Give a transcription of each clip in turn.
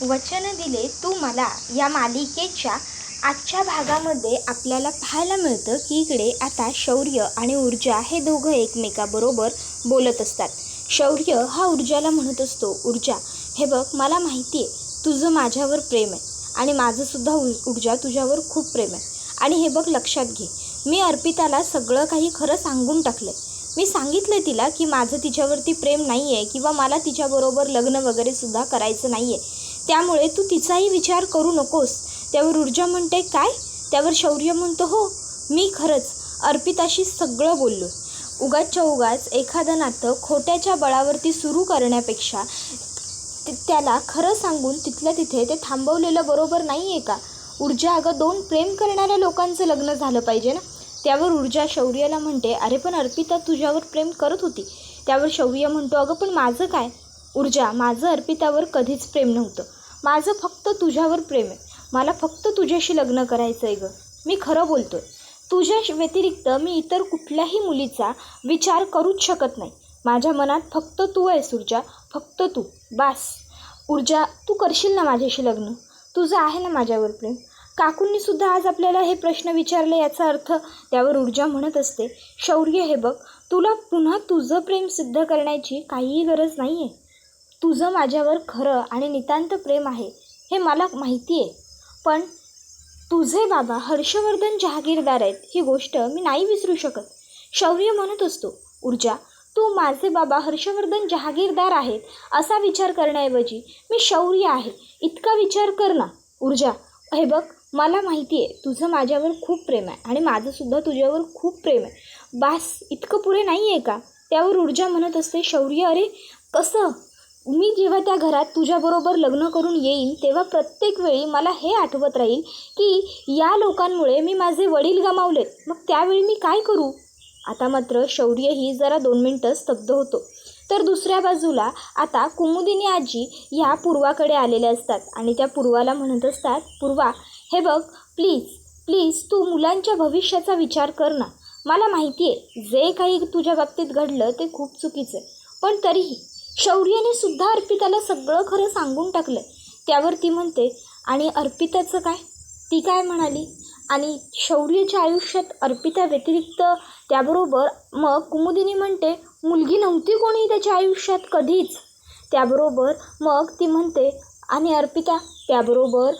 वचन दिले तू मला या मालिकेच्या आजच्या भागामध्ये आपल्याला पाहायला मिळतं की इकडे आता शौर्य आणि ऊर्जा हे दोघं एकमेकाबरोबर बोलत असतात. शौर्य हा ऊर्जाला म्हणत असतो, ऊर्जा हे बघ, मला माहिती आहे तुझं माझ्यावर प्रेम आहे आणि माझंसुद्धा ऊर्जा तुझ्यावर खूप प्रेम आहे. आणि हे बघ, लक्षात घे, मी अर्पिताला सगळं काही खरं सांगून टाकलं आहे. मी सांगितलं तिला की माझं तिच्यावरती प्रेम नाही आहे किंवा मला तिच्याबरोबर लग्न वगैरेसुद्धा करायचं नाही आहे. त्यामुळे तू तिचाही विचार करू नकोस. त्यावर ऊर्जा म्हणते, काय? त्यावर शौर्य म्हणतो, हो, मी खरंच अर्पिताशी सगळं बोललो. उगाचच्या उगाच एखादं नातं खोट्याच्या बळावरती सुरू करण्यापेक्षा त्याला खरं सांगून तिथल्या तिथे ते थांबवलेलं बरोबर नाही आहे का? ऊर्जा, अगं, दोन प्रेम करणाऱ्या लोकांचं लग्न झालं पाहिजे ना. त्यावर ऊर्जा शौर्याला म्हणते, अरे पण अर्पिता तुझ्यावर प्रेम करत होती. त्यावर शौर्य म्हणतो, अगं पण माझं काय? ऊर्जा, माझं अर्पितावर कधीच प्रेम नव्हतं. माझं फक्त तुझ्यावर प्रेम आहे. मला फक्त तुझ्याशी लग्न करायचं आहे गं. मी खरं बोलतो आहे. तुझ्या व्यतिरिक्त मी इतर कुठल्याही मुलीचा विचार करूच शकत नाही. माझ्या मनात फक्त तू आहेस ऊर्जा, फक्त तू, बास. ऊर्जा, तू करशील ना माझ्याशी लग्न? तुझं आहे ना माझ्यावर प्रेम? काकूंनी सुद्धा आज आपल्याला हे प्रश्न विचारले, याचा अर्थ. त्यावर ऊर्जा म्हणत असते, शौर्य हे बघ, तुला पुन्हा तुझं प्रेम सिद्ध करण्याची काहीही गरज नाही आहे. तुझं माझ्यावर खरं आणि नितांत प्रेम आहे हे मला माहिती आहे. पण तुझे बाबा हर्षवर्धन जहागीरदार आहेत ही गोष्ट मी नाही विसरू शकत. शौर्य म्हणत असतो, ऊर्जा, तू माझे बाबा हर्षवर्धन जहागीरदार आहेत असा विचार करण्याऐवजी मी शौर्य आहे इतका विचार कर ना. ऊर्जा, हे बघ, मला माहिती आहे तुझं माझ्यावर खूप प्रेम आहे आणि माझंसुद्धा तुझ्यावर खूप प्रेम आहे. बास, इतकं पुरे नाही आहे का? त्यावर ऊर्जा म्हणत असते, शौर्य, अरे कसं? मी जेव्हा त्या घरात तुझ्याबरोबर लग्न करून येईन तेव्हा प्रत्येक वेळी मला हे आठवत राहील की या लोकांमुळे मी माझे वडील गमावलेत. मग त्यावेळी मी काय करू? आता मात्र शौर्यही जरा 2 मिनटं स्तब्ध होतो. तर दुसऱ्या बाजूला आता कुमुदिनी आजी ह्या पूर्वाकडे आलेल्या असतात आणि त्या पूर्वाला म्हणत असतात, पूर्वा, हे बघ, प्लीज प्लीज तू मुलांच्या भविष्याचा विचार कर ना. मला माहिती आहे जे काही तुझ्या बाबतीत घडलं ते खूप चुकीचं आहे, पण तरीही शौर्याने सुद्धा अर्पिताला सगळं खरं सांगून टाकलं. त्यावर ती म्हणते, आणि अर्पिताचं काय? ती काय म्हणाली? आणि शौर्याच्या आयुष्यात अर्पिता व्यतिरिक्त त्याबरोबर मग कुमुदिनी म्हणते, मुलगी नव्हती कोणी त्याच्या आयुष्यात कधीच. त्याबरोबर मग ती म्हणते, आणि अर्पिता. त्याबरोबर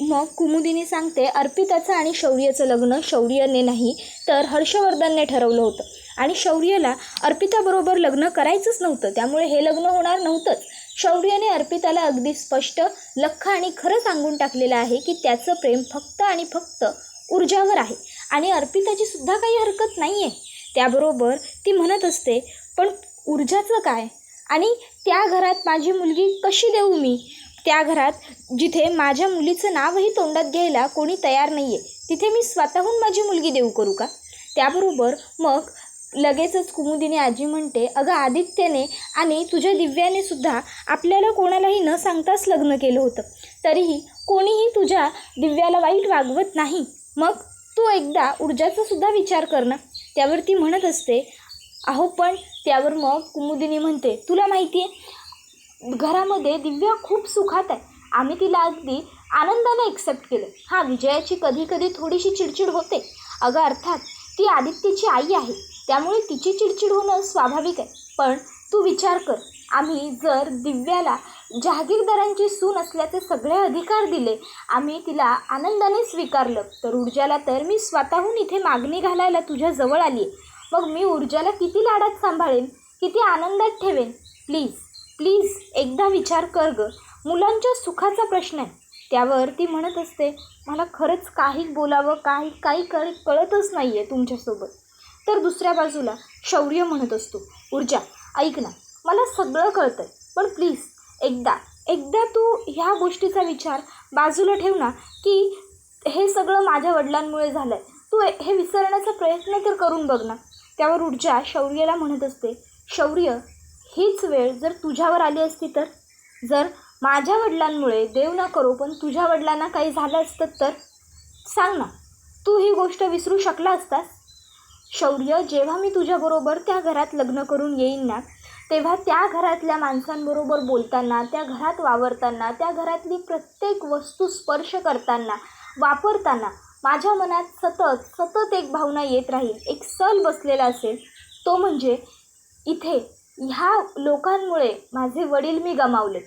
मग कुमुदिनी सांगते, अर्पिताचं आणि शौर्याचं लग्न शौर्याने नाही तर हर्षवर्धनने ठरवलं होतं आणि शौर्याला अर्पिताबरोबर लग्न करायचंच नव्हतं. त्यामुळे हे लग्न होणार नव्हतंच. शौर्याने अर्पिताला अगदी स्पष्ट, लख्ख आणि खरं सांगून टाकलेलं आहे की त्याचं प्रेम फक्त आणि फक्त ऊर्जावर आहे आणि अर्पिताची सुद्धा काही हरकत नाही आहे. त्याबरोबर ती म्हणत असते, पण ऊर्जाचं काय? आणि त्या घरात माझी मुलगी कशी देऊ मी? त्या घरात जिथे माझ्या मुलीचं नावही तोंडात घ्यायला कोणी तयार नाही आहे, तिथे मी स्वतःहून माझी मुलगी देऊ करू का? त्याबरोबर मग लगेचच कुमुदिनी आजी म्हणते, अगं, आदित्यने आणि तुझ्या दिव्याने सुद्धा आपल्याला कोणालाही न सांगताच लग्न केलं होतं. तरीही कोणीही तुझ्या दिव्याला वाईट वागवत नाही. मग तू एकदा ऊर्जाचा सुद्धा विचार कर ना. त्यावर ती म्हणत असते, अहो पण. त्यावर मग कुमुदिनी म्हणते, तुला माहिती आहे घरामध्ये दिव्या खूप सुखात आहे. आम्ही तिला अगदी आनंदाने एक्सेप्ट केलं. हां, विजयाची कधी कधी थोडीशी चिडचिड होते. अगं, अर्थात ती आदित्यची आई आहे त्यामुळे तिची चिडचिड होणं स्वाभाविक आहे. पण तू विचार कर, आम्ही जर दिव्याला जहागीरदारांची सून असल्याचे सगळे अधिकार दिले, आम्ही तिला आनंदाने स्वीकारलं, तर ऊर्जाला तर मी स्वतःहून इथे मागणी घालायला तुझ्या जवळ आली आहे. मग मी ऊर्जाला किती लाडात सांभाळेन, किती आनंदात ठेवेन? प्लीज प्लीज एकदा विचार कर गं, मुलांच्या सुखाचा प्रश्न आहे. त्यावर ती म्हणत असते, मला खरंच काही बोलावं काही कळतच नाही आहे तुमच्यासोबत. तर दुसऱ्या बाजूला शौर्य म्हणत असतो, ऊर्जा, ऐक ना, मला सगळं कळतं आहे, पण प्लीज एकदा तू ह्या गोष्टीचा विचार बाजूला ठेव ना, की हे सगळं माझ्या वडिलांमुळे झालं आहे. तू हे विसरण्याचा प्रयत्न तर करून बघ ना. त्यावर ऊर्जा शौर्याला म्हणत असते, शौर्य, हीच वेळ जर तुझ्यावर आली असती तर? जर माझ्या वडिलांमुळे, देव न करो पण तुझ्या वडिलांना काही झालं असतं तर? सांग ना, तू ही गोष्ट विसरू शकला असतास? शौर्य, जेव्हा मी तुझ्याबरोबर त्या घरात लग्न करून येईन ना, तेव्हा त्या घरातल्या माणसांबरोबर बोलताना, त्या घरात वावरताना, त्या घरातली प्रत्येक वस्तू स्पर्श करताना, वापरताना माझ्या मनात सतत सतत एक भावना येत राहील, एक सल बसलेला असेल. तो म्हणजे इथे ह्या लोकांमुळे माझे वडील मी गमावले.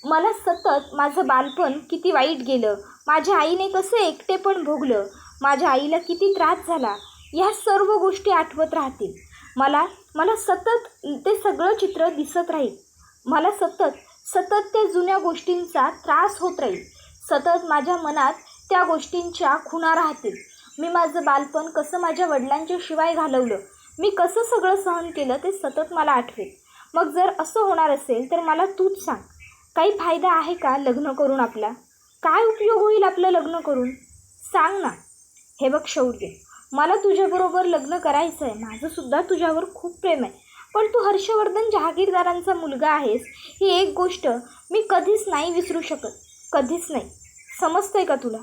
मला सतत माझं बालपण किती वाईट गेलं, माझ्या आईने कसं एकटेपण भोगलं, माझ्या आईला किती त्रास झाला, ह्या सर्व गोष्टी आठवत राहतील. मला मला सतत ते सगळं चित्र दिसत राहील. मला सतत सतत त्या जुन्या गोष्टींचा त्रास होत राहील. सतत माझ्या मनात त्या गोष्टींच्या खुणा राहतील. मी माझं बालपण कसं माझ्या वडिलांच्या शिवाय घालवलं, मी कसं सगळं सहन केलं ते सतत मला आठवेल. मग जर असं होणार असेल तर मला तूच सांग, काही फायदा आहे का लग्न करून आपला? काय उपयोग होईल आपलं लग्न करून? सांग ना. हे बघ शौर्य, मला तुझ्याबरोबर लग्न करायचं आहे. माझंसुद्धा तुझ्यावर खूप प्रेम आहे. पण तू हर्षवर्धन जहागीरदारांचा मुलगा आहेस, ही एक गोष्ट मी कधीच नाही विसरू शकत, कधीच नाही. समजतंय का तुला?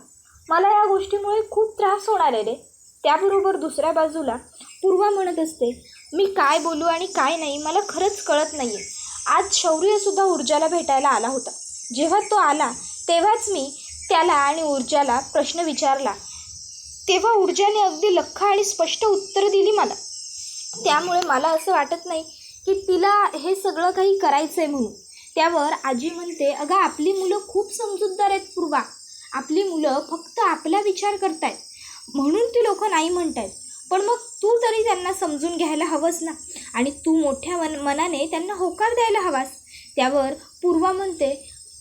मला या गोष्टीमुळे खूप त्रास होणार आहे रे. त्याबरोबर दुसऱ्या बाजूला पूर्वा म्हणत असते, मी काय बोलू आणि काय नाही मला खरंच कळत नाही आहे. आज शौर्यसुद्धा ऊर्जाला भेटायला आला होता. जेव्हा तो आला तेव्हाच मी त्याला आणि ऊर्जाला प्रश्न विचारला, तेव्हा ऊर्जाने अगदी लख्ख आणि स्पष्ट उत्तरं दिली मला. त्यामुळे मला असं वाटत नाही की तिला हे सगळं काही करायचं आहे म्हणून. त्यावर आजी म्हणते, अगं आपली मुलं खूप समजूतदार आहेत पूर्वा. आपली मुलं फक्त आपला विचार करतायत म्हणून ती लोक नाही म्हणतायत. पण मग तू तरी त्यांना समजून घ्यायला हवंस ना, आणि तू मोठ्या मनाने त्यांना होकार द्यायला हवास. त्यावर पूर्वा म्हणते,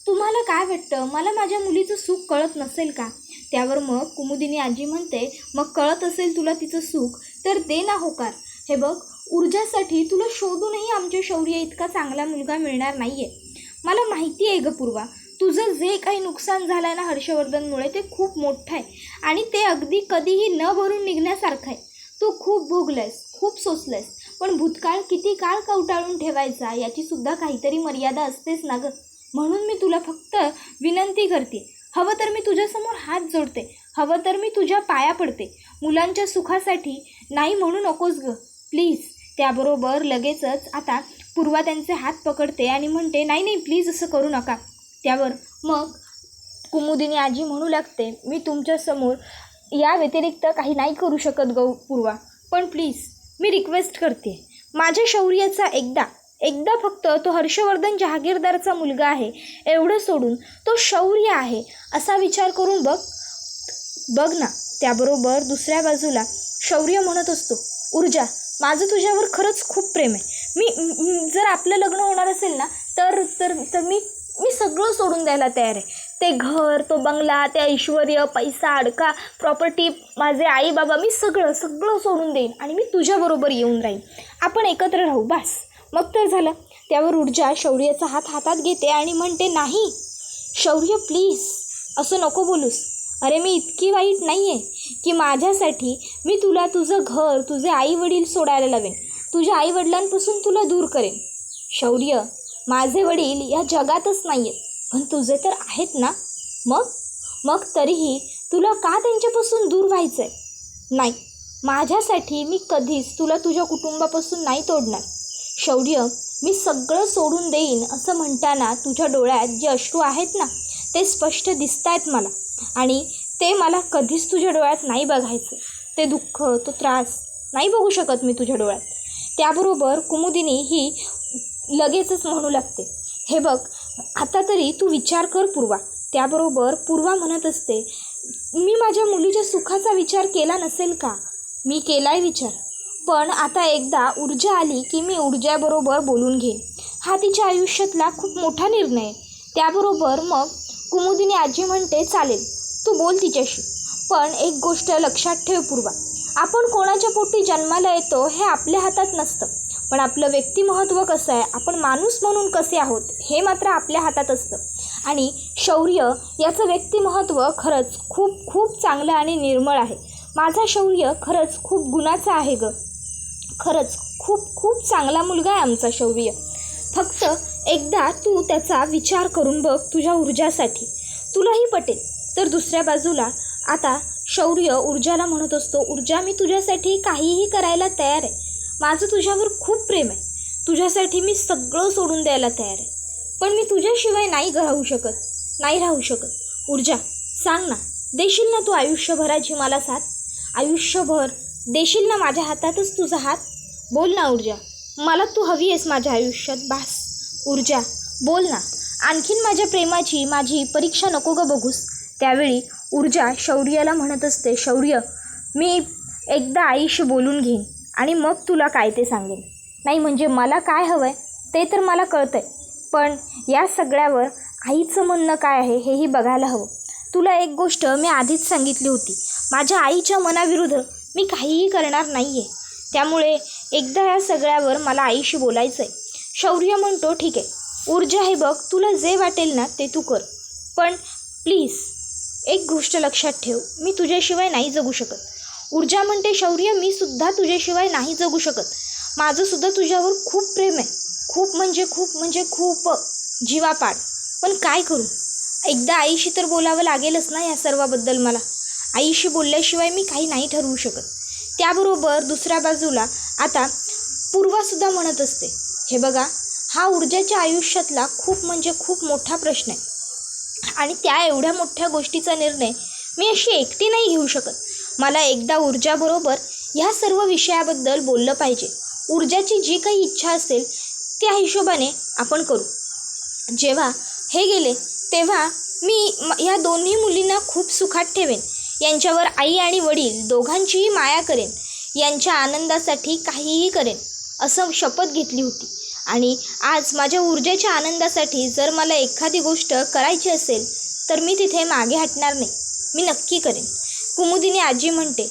तुम्हाला काय वाटतं, मला माझ्या मुलीचं सुख कळत नसेल का? त्यावर मग कुमुदिनी आजी म्हणते, मग कळत असेल तुला तिचं सुख तर दे ना होकार. हे बघ, ऊर्जासाठी तुला शोधूनही आमच्या शौर्य इतका चांगला मुलगा मिळणार नाही आहे. मला माहिती आहे ग पूर्वा, तुझं जे काही नुकसान झालं आहे ना हर्षवर्धनमुळे ते खूप मोठं आहे आणि ते अगदी कधीही न भरून निघण्यासारखं आहे. तू खूप भोगलंयस, खूप सोसलंयस, पण भूतकाळ किती काळ कवटाळून ठेवायचा याचीसुद्धा काहीतरी मर्यादा असतेच ना गं. म्हणून मी तुला फक्त विनंती करते, हवं तर मी तुझ्यासमोर हात जोडते, हवं तर मी तुझ्या पाया पडते. मुलांच्या सुखासाठी नाही म्हणू नकोस गं, प्लीज. त्याबरोबर लगेचच आता पूर्वा त्यांचे हात पकडते आणि म्हणते, नाही नाही प्लीज असं करू नका. त्यावर मग कुमुदिनी आजी म्हणू लागते, मी तुमच्यासमोर या व्यतिरिक्त काही नाही करू शकत गौ पूर्वा, पण प्लीज मी रिक्वेस्ट करते, माझ्या शौर्याचा एकदा फक्त तो हर्षवर्धन जहागीरदारचा मुलगा आहे एवढं सोडून तो शौर्य आहे असा विचार करून बघ ना. त्याबरोबर दुसऱ्या बाजूला शौर्य म्हणत असतो, ऊर्जा माझं तुझ्यावर खरंच खूप प्रेम आहे. मी जर आपलं लग्न होणार असेल ना तर तर तर मी सगळं सोडून द्यायला तयार आहे. ते घर, तो बंगला, ते ऐश्वर्य, पैसा, अडका, प्रॉपर्टी, माझे आई बाबा, मी सगळं सोडून देईन आणि मी तुझ्याबरोबर येऊन राहीन. आपण एकत्र राहू, बस. मग तर झालं. त्यावर ऊर्जा शौर्याचा हात हातात घेते आणि म्हणते, नाही शौर्य प्लीज असं नको बोलूस. अरे मी इतकी वाईट नाही आहे की माझ्यासाठी मी तुला तुझं घर, तुझे आईवडील सोडायला लावेन, तुझ्या आईवडिलांपासून तुला दूर करेन. शौर्य, माझे वडील या जगातच नाही आहेत, पण तुझे तर आहेत ना. मग तरीही तुला का त्यांच्यापासून दूर व्हायचं आहे? नाही, माझ्यासाठी मी कधीच तुला तुझ्या कुटुंबापासून नाही तोडणार. शौर्य, मी सगळं सोडून देईन असं म्हणताना तुझ्या डोळ्यात जे अश्रू आहेत ना ते स्पष्ट दिसत आहेत मला, आणि ते मला कधीच तुझ्या डोळ्यात नाही बघायचं. ते दुःख, तो त्रास नाही बघू शकत मी तुझ्या डोळ्यात. त्याबरोबर कुमुदिनी ही लगेचच म्हणू लागते, हे बघ आता तरी तू विचार कर पूर्वा. त्याबरोबर पूर्वा म्हणत असते, मी माझ्या मुलीच्या सुखाचा विचार केला नसेल का? मी केलाय विचार, पण आता एकदा ऊर्जा आली की मी ऊर्जाबरोबर बोलून घेईन. हा तिच्या आयुष्यातला खूप मोठा निर्णय आहे. त्याबरोबर मग कुमुदिनी आजी म्हणते, चालेल तू बोल तिच्याशी, पण एक गोष्ट लक्षात ठेव पूर्वा, आपण कोणाच्या पोटी जन्माला येतो हे आपल्या हातात नसतं, पण आपलं व्यक्तिमत्व कसं आहे, आपण माणूस म्हणून कसे आहोत हे मात्र आपल्या हातात असतं. आणि शौर्य याचं व्यक्तिमत्व खरंच खूप खूप चांगलं आणि निर्मळ आहे. माझा शौर्य खरंच खूप गुणाचा आहे गं, खरंच खूप खूप चांगला मुलगा आहे आमचा शौर्य. फक्त एकदा तू त्याचा विचार करून बघ तुझ्या ऊर्जासाठी, तुलाही पटेल. तर दुसऱ्या बाजूला आता शौर्य ऊर्जाला म्हणत असतो, ऊर्जा मी तुझ्यासाठी काहीही करायला तयार आहे. माझं तुझ्यावर खूप प्रेम आहे. तुझ्यासाठी मी सगळं सोडून द्यायला तयार आहे, पण मी तुझ्याशिवाय नाही राहू शकत. ऊर्जा, सांग ना, देशील ना तू आयुष्यभराची मला साथ? आयुष्यभर देशील ना माझ्या हातातच तुझा हात? बोल ना ऊर्जा, मला तू हवी आहेस माझ्या आयुष्यात. बास ऊर्जा, बोल ना, आणखीन माझ्या प्रेमाची माझी परीक्षा नको ग बघूस. त्यावेळी ऊर्जा शौर्याला म्हणत असते, शौर्य, मी एकदा आईशी बोलून घेईन आणि मग तुला काय ते सांगेन. नाही म्हणजे मला काय हवं आहे ते तर मला कळतं आहे, पण या सगळ्यावर आईचं म्हणणं काय आहे हेही बघायला हवं. तुला एक गोष्ट मी आधीच सांगितली होती, माझ्या आईच्या मनाविरुद्ध मी काहीही करणार नाही आहे. त्यामुळे एकदा या सगळ्यावर मला आईशी बोलायचं आहे. शौर्य म्हणतो, ठीक आहे ऊर्जा, हे बघ, तुला जे वाटेल ना ते तू कर, पण प्लीज एक गोष्ट लक्षात ठेव, मी तुझ्याशिवाय नाही जगू शकत. ऊर्जा म्हणते, शौर्य, मी सुद्धा तुझ्याशिवाय नाही जगू शकत. माझंसुद्धा तुझ्यावर खूप प्रेम आहे, खूप म्हणजे खूप जीवापाड. पण काय करू, एकदा आईशी तर बोलावं लागेलच ना या सर्वाबद्दल. मला आईशी बोलल्याशिवाय मी काही नाही ठरवू शकत. त्याबरोबर दुसऱ्या बाजूला आता पूर्वासुद्धा म्हणत असते, हे बघा, हा ऊर्जाच्या आयुष्यातला खूप मोठा प्रश्न आहे आणि त्या एवढ्या मोठ्या गोष्टीचा निर्णय मी अशी एकटी नाही घेऊ शकत. मला एकदा ऊर्जाबरोबर ह्या सर्व विषयाबद्दल बोललं पाहिजे. ऊर्जाची जी काही इच्छा असेल त्या हिशोबाने आपण करू. जेव्हा हे गेले तेव्हा मी ह्या दोन्ही मुलींना खूप सुखात ठेवेन, यांच्यावर आई आणि वडील दोघांचीही माया करेन, यांच्या आनंदासाठी काहीही करेन असं शपथ घेतली होती. आणि आज माझ्या ऊर्जेच्या आनंदासाठी जर मला एखादी गोष्ट करायची असेल तर मी तिथे मागे हटणार नाही, मी नक्की करेन. कुमुदिनी आजी म्हणते,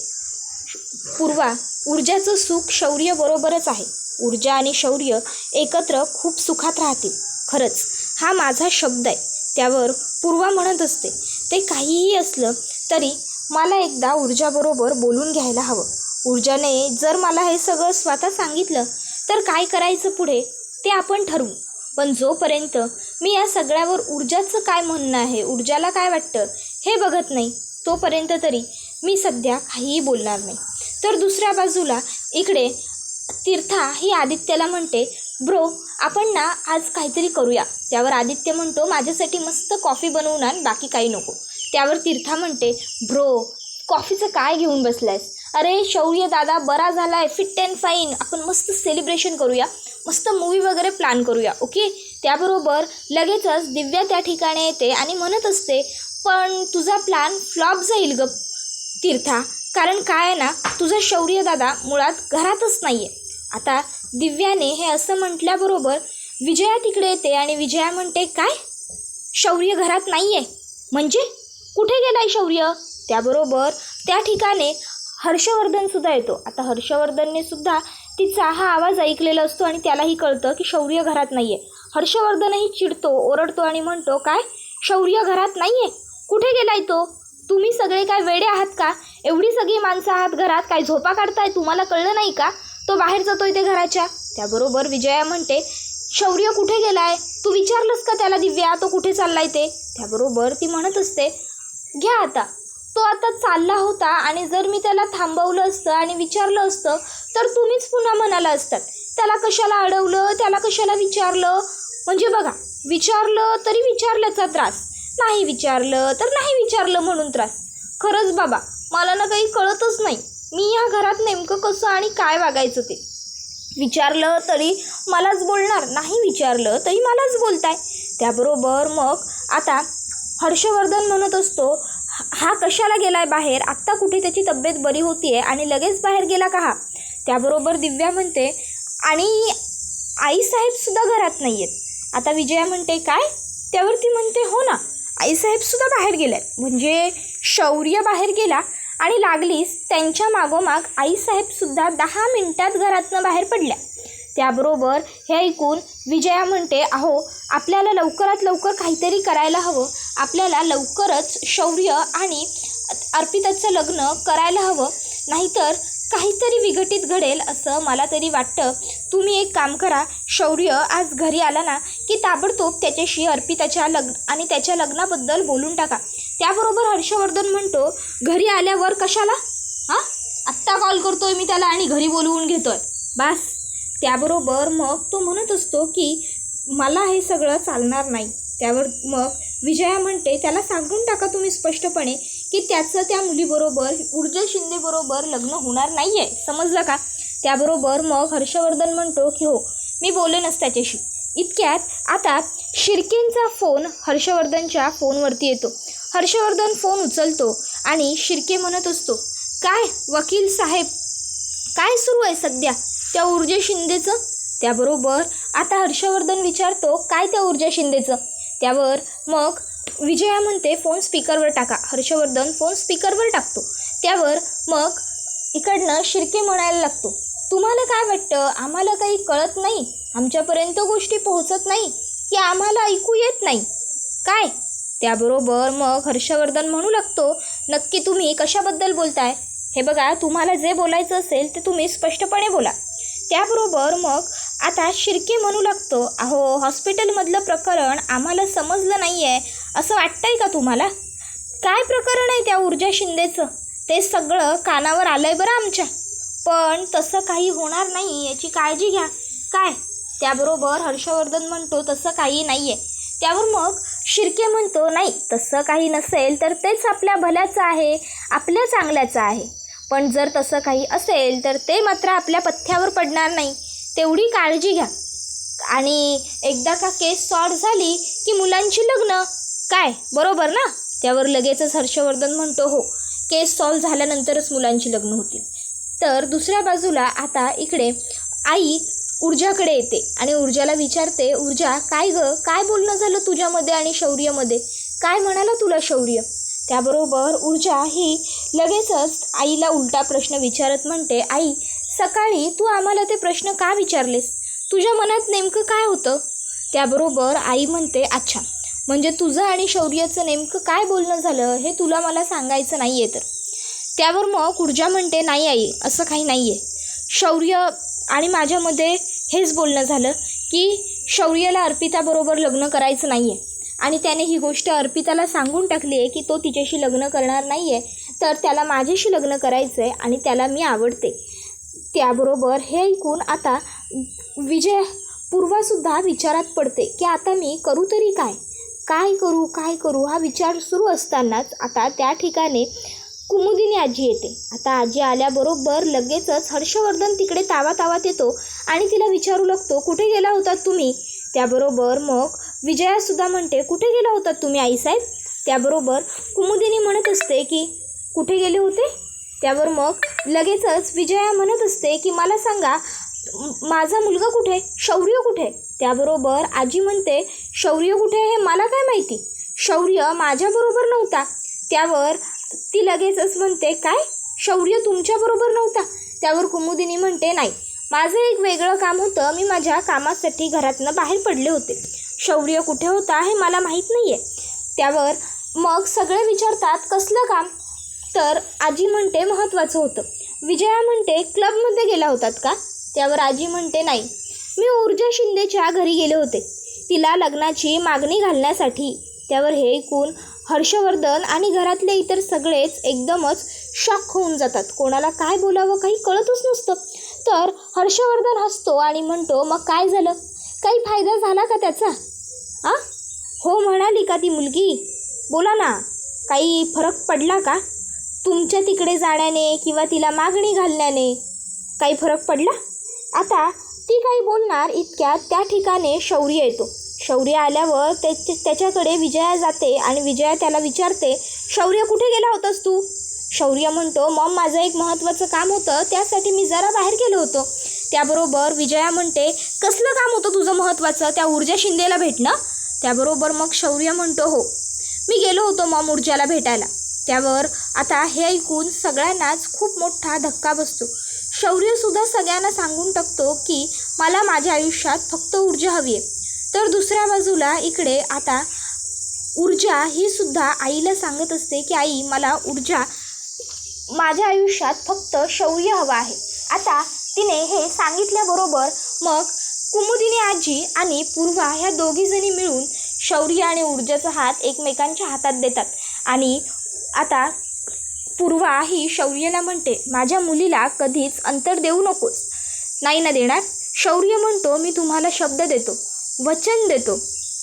पूर्वा, ऊर्जाचं सुख शौर्यबरोबरच आहे. ऊर्जा आणि शौर्य एकत्र खूप सुखात राहतील. खरंच हा माझा शब्द आहे. त्यावर पूर्वा म्हणत असते, ते काहीही असलं तरी मला एकदा ऊर्जाबरोबर बोलून घ्यायला हवं. ऊर्जाने जर मला हे सगळं स्वतः सांगितलं तर काय करायचं पुढे ते आपण ठरवू. पण जोपर्यंत मी या सगळ्यावर ऊर्जाचं काय म्हणणं आहे, ऊर्जाला काय वाटतं हे बघत नाही, तोपर्यंत तरी मी सध्या काहीही बोलणार नाही. तर दुसऱ्या बाजूला इकडे तीर्था ही आदित्यला म्हणते, ब्रो, आपण ना आज काहीतरी करूया. त्यावर आदित्य म्हणतो, माझ्यासाठी मस्त कॉफी बनवून आण, बाकी काही नको. त्यावर तीर्था म्हणते, ब्रो, कॉफीचं काय घेऊन बसलायस? अरे शौर्य दादा बरा झाला आहे, फिट अँड फाईन, आपण मस्त सेलिब्रेशन करूया, मस्त मूवी वगैरे प्लॅन करूया, ओके. त्याबरोबर लगेचच दिव्या त्या ठिकाणी येते आणि म्हणत असते, पण तुझा प्लॅन फ्लॉप जाईल ग तीर्था, कारण काय आहे ना, तुझा शौर्य दादा मुळात घरातच नाही आहे. आता दिव्याने हे असं म्हटल्याबरोबर विजया तिकडे येते आणि विजया म्हणते, काय, शौर्य घरात नाही आहे म्हणजे कुठे गेलाय शौर्य? त्याबरोबर त्या ठिकाणी हर्षवर्धनसुद्धा येतो. आता हर्षवर्धनने सुद्धा तिचा हा आवाज ऐकलेला असतो आणि त्यालाही कळतं की शौर्य घरात नाही आहे. हर्षवर्धनही चिडतो, ओरडतो आणि म्हणतो, काय, शौर्य घरात नाही आहे? कुठे गेलाय तो? तुम्ही सगळे काय वेडे आहात का? एवढी सगळी माणसं आहात घरात, काय झोपा काढताय? तुम्हाला कळलं नाही का? तो बाहेर जातोय ते घराच्या. त्याबरोबर विजया म्हणते, शौर्य कुठे गेलाय? तू विचारलंस का त्याला दिव्या, तो कुठे चाललाय ते? त्याबरोबर ती म्हणत असते, घ्या आता, तो आता चालला होता आणि जर मी त्याला थांबवलं असतं आणि विचारलं असतं तर तुम्हीच पुन्हा म्हणाला असतात, त्याला कशाला अडवलं, त्याला कशाला विचारलं. म्हणजे बघा, विचारलं तरी विचारल्याचा त्रास, नाही विचारलं तर नाही विचारलं म्हणून त्रास. खरंच बाबा, मला ना काही कळतच नाही, मी या घरात नेमकं कसं आणि काय वागायचं ते. विचारलं तरी मलाच बोलणार, नाही विचारलं तरी मलाच बोलताय. त्याबरोबर मग आता हर्षवर्धन म्हणत असतो, हा कशाला गेलाय बाहेर, आत्ता कुठे त्याची तब्येत बरी होतीये आणि लगेच बाहेर गेला का हा? त्याबरोबर दिव्या म्हणते, आणि आईसाहेबसुद्धा घरात नाही आहेत. आता विजया म्हणते, काय? त्यावरती म्हणते, हो ना, आईसाहेबसुद्धा बाहेर गेले आहेत. म्हणजे शौर्य बाहेर गेला आणि लागलीच त्यांच्या मागोमाग आईसाहेबसुद्धा 10 मिनिटात घरातनं बाहेर पडल्या. त्याबरोबर हे ऐकून विजया म्हणते, अहो, आपल्याला लवकरात लवकर काहीतरी करायला हवं, आपल्याला लवकरच शौर्य आणि अर्पिताचं लग्न करायला हवं, नाहीतर काहीतरी विघटित घडेल असं मला तरी वाटतं. तुम्ही एक काम करा, शौर्य आज घरी आला ना की ताबडतोब त्याच्याशी अर्पिताच्या आणि त्याच्या लग्नाबद्दल बोलून टाका. त्याबरोबर हर्षवर्धन म्हणतो, घरी आल्यावर कशाला? आत्ता कॉल करतोय मी त्याला आणि घरी बोलवून घेतोय. बस, त्याबरोबर मग तो म्हणत असतो की मला हे सगळं चालणार नाही. त्यावर मग विजया म्हणते त्याला सांगून टाका तुम्ही स्पष्टपणे की त्याचं त्या मुलीबरोबर ऊर्जा शिंदेबरोबर लग्न होणार नाही आहे, समजलं का? त्याबरोबर मग हर्षवर्धन म्हणतो की हो मी बोलेनच त्याच्याशी. इतक्यात आता शिर्केंचा फोन हर्षवर्धनच्या फोनवरती येतो. हर्षवर्धन फोन उचलतो आणि शिर्के म्हणत असतो, काय वकील साहेब, काय सुरू आहे सध्या त्या ऊर्जा शिंदेचं? त्याबरोबर आता हर्षवर्धन विचारतो काय त्या ऊर्जा शिंदेचं? त्यावर मग विजया म्हणते फोन स्पीकरवर टाका. हर्षवर्धन फोन स्पीकरवर टाकतो. त्यावर मग इकडनं शिर्के म्हणायला लागतो, तुम्हाला काय वाटतं आम्हाला काही कळत नाही, आमच्यापर्यंत गोष्टी पोहोचत नाही की आम्हाला ऐकू येत नाही काय? त्याबरोबर मग हर्षवर्धन म्हणू लागतो, नक्की तुम्ही कशाबद्दल बोलताय? हे बघा, तुम्हाला जे बोलायचं असेल ते तुम्ही स्पष्टपणे बोला. त्याबरोबर मग आता शिर्के म्हणू लागतो, अहो हॉस्पिटलमधलं प्रकरण आम्हाला समजलं नाही आहे असं वाटतंय का तुम्हाला? काय प्रकरण आहे त्या ऊर्जा शिंदेचं? ते सगळं कानावर आलं आहे बरं आमच्या, पण तसं काही होणार नाही याची काळजी घ्या काय? त्याबरोबर हर्षवर्धन म्हणतो तसं काही नाही आहे. त्यावर मग शिर्के म्हणतो नाही तसं काही नसेल तर तेच आपल्या भल्याचं आहे, आपल्या चांगल्याचं आहे, पण जर तसं काही असेल तर ते मात्र आपल्या पथ्यावर पडणार नाही, तेवढी काळजी घ्या. आणि एकदा का केस सॉल्व झाली की मुलांची लग्न काय, बरोबर ना? त्यावर लगेचच हर्षवर्धन म्हणतो हो, केस सॉल्व झाल्यानंतरच मुलांची लग्न होतील. तर दुसऱ्या बाजूला आता इकडे आई ऊर्जाकडे येते आणि ऊर्जाला विचारते, ऊर्जा काय गं, काय बोलणं झालं तुझ्यामध्ये आणि शौर्यमध्ये? काय म्हणाला तुला शौर्य? त्याबरोबर ऊर्जा ही लगेचच आईला उलटा प्रश्न विचारत म्हणते, आई सकाळी तू आम्हाला ते प्रश्न का विचारलेस? तुझ्या मनात नेमकं काय होतं? त्याबरोबर आई म्हणते, अच्छा म्हणजे तुझं आणि शौर्याचं नेमकं काय बोलणं झालं हे तुला मला सांगायचं नाही आहे तर? त्यावर मग ऊर्जा म्हणते, नाही आई असं काही नाही आहे, शौर्य आणि माझ्यामध्ये हेच बोलणं झालं की शौर्याला अर्पिताबरोबर लग्न करायचं नाही आहे आणि त्याने ही गोष्ट अर्पिताला सांगून टाकली आहे की तो तिच्याशी लग्न करणार नाही आहे, तर त्याला माझ्याशी लग्न करायचं आहे आणि त्याला मी आवडते. त्याबरोबर हे ऐकून आता पूर्वासुद्धा विचारात पडते की आता मी करू तरी काय, काय करू हा विचार सुरू असतानाच आता त्या ठिकाणी कुमुदिनी आजी येते. आता आजी आल्याबरोबर लगेचच हर्षवर्धन तिकडे तावातावात येतो आणि तिला विचारू लागतो, कुठे गेला होतात तुम्ही? त्याबरोबर मग विजयासुद्धा म्हणते, कुठे गेला होतात तुम्ही आईसाहेब? त्याबरोबर कुमुदिनी म्हणत असते की कुठे गेले होते? त्यावर मग लगेचच विजया म्हणत असते की मला सांगा माझा मुलगा कुठे, शौर्य कुठे? त्याबरोबर आजी म्हणते, शौर्य कुठे हे मला काय माहिती, शौर्य माझ्याबरोबर नव्हता. त्यावर ती लगेचच म्हणते, काय शौर्य तुमच्याबरोबर नव्हता? त्यावर कुमुदिनी म्हणते, नाही माझं एक वेगळं काम होतं, मी माझ्या कामासाठी घरातनं बाहेर पडले होते, शौर्य कुठे होता हे मला माहीत नाही आहे. त्यावर मग सगळे विचारतात कसलं काम? तर आजी म्हणते महत्त्वाचं होतं. विजया म्हणते क्लबमध्ये गेला होतात का? त्यावर आजी म्हणते नाही, मी ऊर्जा शिंदेच्या घरी गेले होते तिला लग्नाची मागणी घालण्यासाठी. त्यावर हे ऐकून हर्षवर्धन आणि घरातले इतर सगळेच एकदमच शॉक होऊन जातात, कोणाला काय बोलावं काही कळतच नसतं. तर हर्षवर्धन हसतो आणि म्हणतो, मग काय झालं, काही फायदा झाला का त्याचा? हो म्हणाली का ती मुलगी? बोला ना, काही फरक पडला का तुमच्या तिकडे जाण्याने किंवा तिला मागणी घालण्याने? काही फरक पडला? आता ती काही बोलणार इतक्यात त्या ठिकाणी शौर्य येतो. शौर्य आल्यावर त्याच्याकडे विजया जाते आणि विजया त्याला विचारते, शौर्य कुठे गेला होतास तू? शौर्य म्हणतो, मॉम माझं एक महत्त्वाचं काम होतं त्यासाठी मी जरा बाहेर गेलो होतो. त्याबरोबर विजया म्हणते, कसलं काम होतं तुझं महत्त्वाचं, त्या ऊर्जा शिंदेला भेटणं? त्याबरोबर मग शौर्य म्हणतो, हो मी गेलो होतो मॉम ऊर्जाला भेटायला. त्यावर आता हे ऐकून सगळ्यांनाच खूप मोठा धक्का बसतो. शौर्यसुद्धा सगळ्यांना सांगून टाकतो की मला माझ्या आयुष्यात फक्त ऊर्जा हवी आहे. तर दुसऱ्या बाजूला इकडे आता ऊर्जा ही सुद्धा आईला सांगत असते की आई मला ऊर्जा माझ्या आयुष्यात फक्त शौर्य हवं आहे. आता तिने हे सांगितल्याबरोबर मग कुमुदिनी आजी आणि पूर्वा ह्या दोघीजणी मिळून शौर्य आणि ऊर्जाचा हात एकमेकांच्या हातात देतात आणि आता पूर्वा ही शौर्यला म्हणते, माझ्या मुलीला कधीच अंतर देऊ नकोस. नाही ना देणार? शौर्य म्हणतो, मी तुम्हाला शब्द देतो, वचन देतो,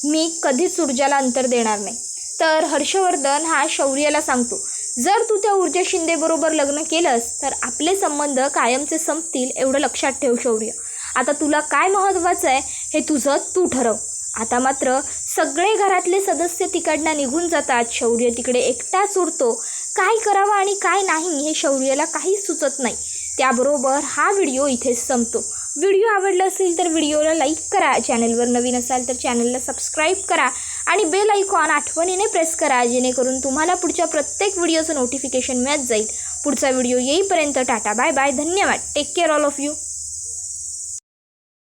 मी कधीच ऊर्जाला अंतर देणार नाही. तर हर्षवर्धन हा शौर्याला सांगतो, जर तू त्या ऊर्जा शिंदेबरोबर लग्न केलंस तर आपले संबंध कायमचे संपतील, एवढं लक्षात ठेव शौर्य. आता तुला काय महत्त्वाचं आहे हे तुझं तू ठरव. आता मात्र सगळे घरातले सदस्य तिकडनं निघून जातात. शौर्य तिकडे एकटाच उरतो. काय करावं आणि काय नाही हे शौर्याला काहीच सुचत नाही. त्याबरोबर हा व्हिडिओ इथेच संपतो. व्हिडिओ आवडला असेल तर व्हिडिओला लाईक करा, चॅनलवर नवीन असाल तर चॅनलला सबस्क्राईब करा आणि बेल आयकॉन आठवणीने प्रेस करा, जेणेकरून तुम्हाला पुढच्या प्रत्येक व्हिडिओचं नोटिफिकेशन मिळत जाईल. पुढचा व्हिडिओ येईपर्यंत टाटा बाय बाय, धन्यवाद. Take care all of you.